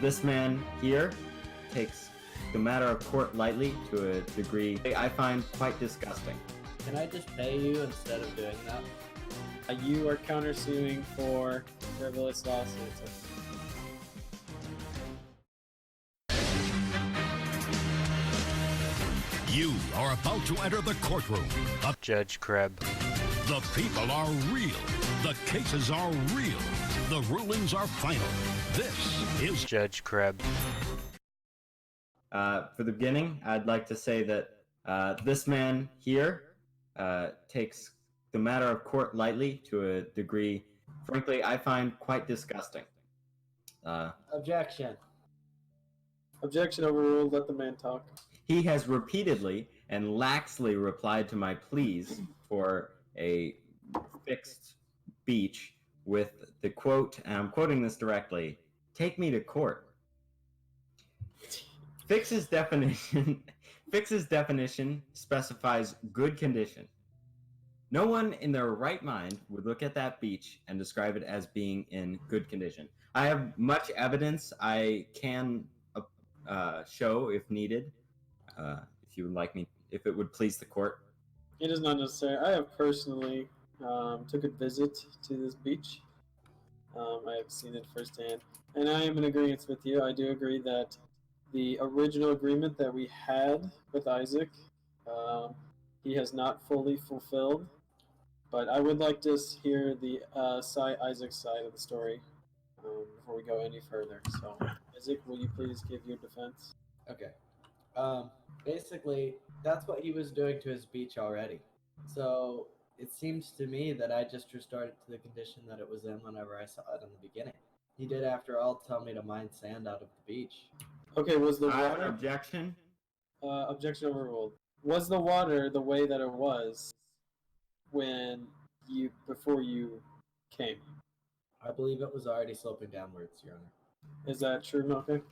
This man here takes the matter of court lightly to a degree I find quite disgusting. Can I just pay you instead of doing that? You are countersuing for frivolous lawsuits. You are about to enter the courtroom. Judge Kreb. The people are real. The cases are real. The rulings are final. This is Judge Kreb. For the beginning, I'd like to say that this man here takes the matter of court lightly to a degree, frankly, I find quite disgusting. Objection. Objection overruled. Let the man talk. He has repeatedly and laxly replied to my pleas for a fixed beach with the quote, and I'm quoting this directly, "Take me to court." Fix's definition specifies good condition. No one in their right mind would look at that beach and describe it as being in good condition. I have much evidence I can show if needed, if you would like me, if it would please the court. It is not necessary. I have personally took a visit to this beach. I have seen it firsthand, and I am in agreement with you. I do agree that the original agreement that we had with Isaac, he has not fully fulfilled. But I would like to hear the Isaac's side of the story before we go any further. So, Isaac, will you please give your defense? Okay. Basically, that's what he was doing to his beach already. So it seems to me that I just restored it to the condition that it was in whenever I saw it in the beginning. He did, after all, tell me to mine sand out of the beach. Okay, was the water... Objection? Objection overruled. Was the water the way that it was before you came? I believe it was already sloping downwards, Your Honor. Is that true, Malcolm?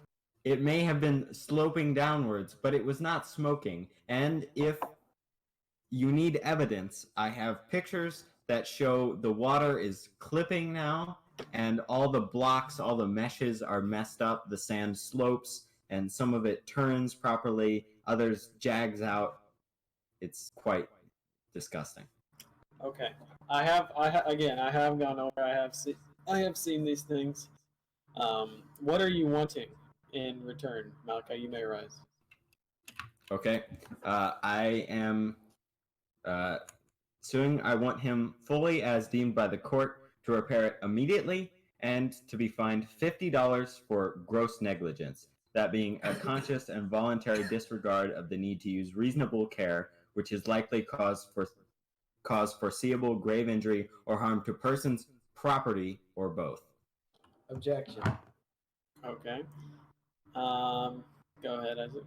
It may have been sloping downwards, but it was not smoking. And if you need evidence, I have pictures that show the water is clipping now, and all the blocks, all the meshes are messed up. The sand slopes, and some of it turns properly, others jags out. It's quite disgusting. Okay. I have gone over. I have seen these things. What are you wanting in return, Malka? You may rise. Okay. I am suing. I want him fully as deemed by the court to repair it immediately and to be fined $50 for gross negligence, that being a conscious and voluntary disregard of the need to use reasonable care, which is likely cause foreseeable grave injury or harm to persons, property, or both. Objection. Okay. Go ahead, Isaac.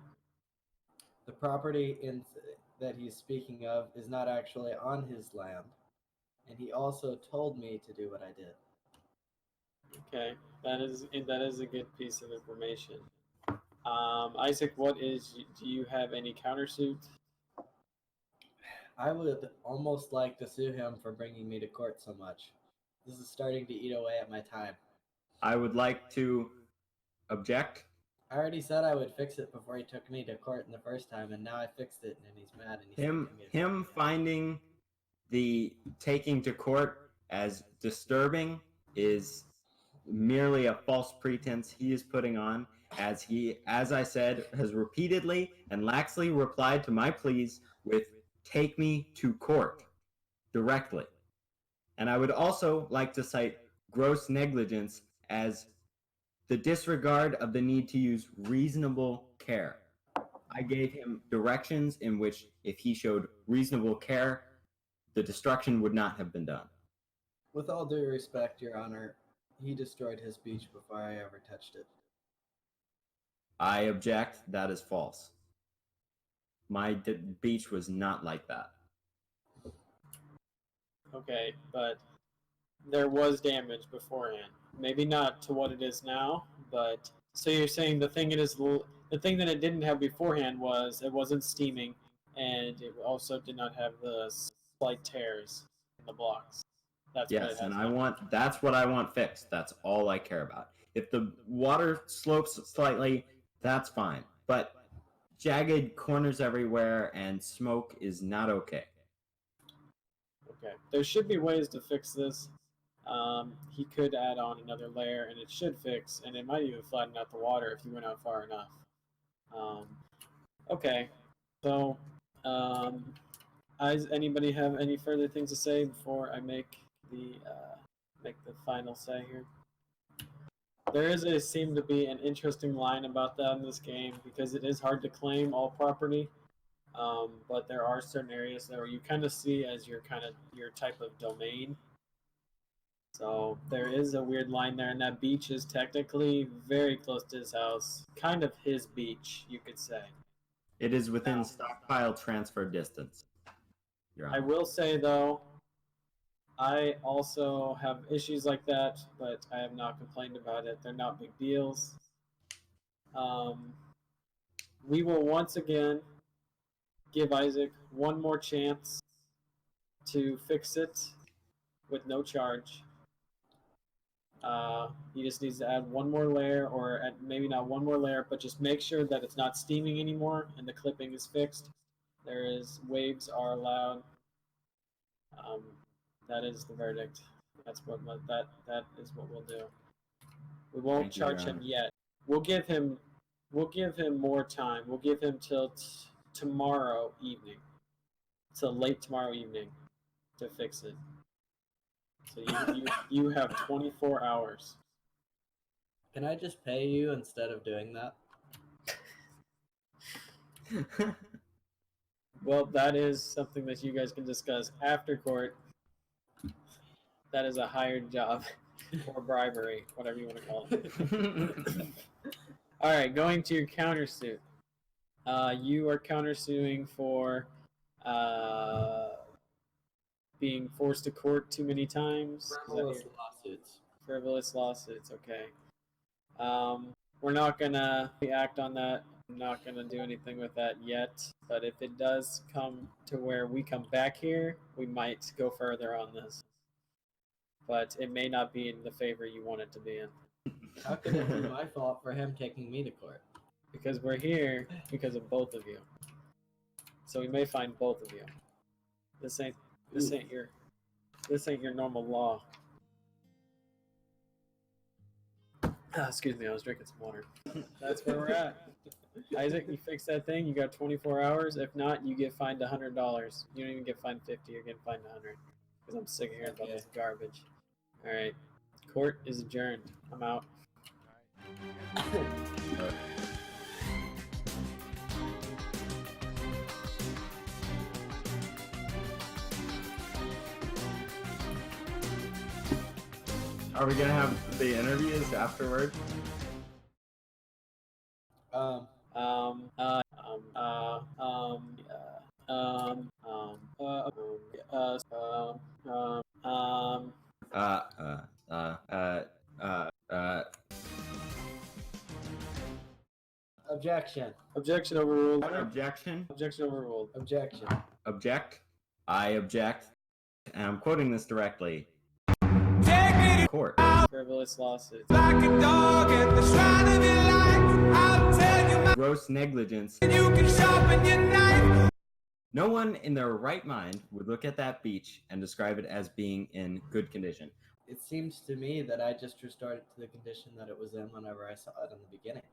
The property that he's speaking of is not actually on his land, and he also told me to do what I did. Okay, that is a good piece of information. Isaac, do you have any countersuit? I would almost like to sue him for bringing me to court so much. This is starting to eat away at my time. I would like to object. I already said I would fix it before he took me to court in the first time, and now I fixed it, and he's mad. And him finding the taking to court as disturbing is merely a false pretense he is putting on, as he, as I said, has repeatedly and laxly replied to my pleas with "take me to court" directly. And I would also like to cite gross negligence as the disregard of the need to use reasonable care. I gave him directions in which, if he showed reasonable care, the destruction would not have been done. With all due respect, Your Honor, he destroyed his beach before I ever touched it. I object. That is false. My beach was not like that. Okay, but there was damage beforehand. Maybe not to what it is now, but so you're saying the thing that it didn't have beforehand was it wasn't steaming, and it also did not have the slight tears in the blocks. That's yes, and that's what I want fixed. That's all I care about. If the water slopes slightly, that's fine. But jagged corners everywhere and smoke is not okay. Okay. There should be ways to fix this. He could add on another layer, and it should fix, and it might even flatten out the water if you went out far enough. Okay. So, does anybody have any further things to say before I make the final say here? There seem to be an interesting line about that in this game because it is hard to claim all property, but there are certain areas there where you kind of see as your type of domain. So there is a weird line there, and that beach is technically very close to his house, kind of his beach, you could say. It is within stockpile transfer distance. I will say, though, I also have issues like that, but I have not complained about it. They're not big deals. We will once again give Isaac one more chance to fix it with no charge. He just needs to add one more layer, or maybe not one more layer, but just make sure that it's not steaming anymore and the clipping is fixed. Waves are allowed. That is the verdict. That is what we'll do. We won't charge him yet. We'll give him more time. We'll give him till tomorrow evening, till late tomorrow evening, to fix it. So you have 24 hours. Can I just pay you instead of doing that? Well, that is something that you guys can discuss after court. That is a hired job or bribery, whatever you want to call it. All right, going to your countersuit. You are countersuing for being forced to court too many times. Frivolous lawsuits. Frivolous lawsuits, okay. We're not going to act on that. I'm not going to do anything with that yet. But if it does come to where we come back here, we might go further on this. But it may not be in the favor you want it to be in. How could it be my fault for him taking me to court? Because we're here because of both of you. So we may find both of you. This ain't your normal law. Excuse me, I was drinking some water. That's where we're at. Isaac, you fix that thing, you got 24 hours. If not, you get fined $100. You don't even get fined 50, you're getting fined 100. Because I'm sick of hearing about this garbage. Alright. Court is adjourned. I'm out. Are we gonna have the interviews afterward? Objection. Objection overruled. Objection? Objection overruled. Objection. Object? I object. And I'm quoting this directly. Court. Frivolous lawsuits. Like a dog at the shrine of your life, I'll tell you my Gross negligence. you can sharpen your knife. No one in their right mind would look at that beach and describe it as being in good condition. It seems to me that I just restored it to the condition that it was in whenever I saw it in the beginning.